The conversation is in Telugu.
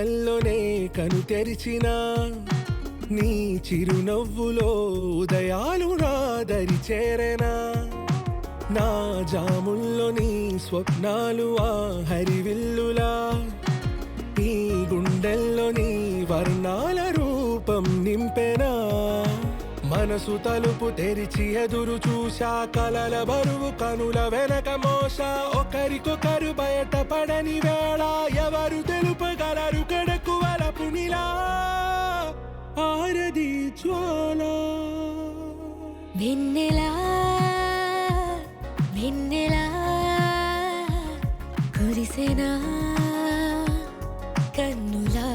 ఊహల్లోనే కను తెరిచినా నీ చిరునవ్వులో ఉదయాలు నా దరి చేరెనా నా జాముల్లో నీ స్వప్నాలు ఆ హరివిల్లులా ఈ గుండెల్లో నీ వర్ణాల రూపం నింపెనా మనసు తలుపు తెరిచి ఎదురు చూశా కలల బరువు కనుల వెనక మోసా ఒకరికొకరు బయటపడని వేళ ఎవరు తెలుపగలరు కడకు వలపునిలా ఆరది జ్వాల వెన్నెలా వెన్నెలా కురిసెనా కన్నులా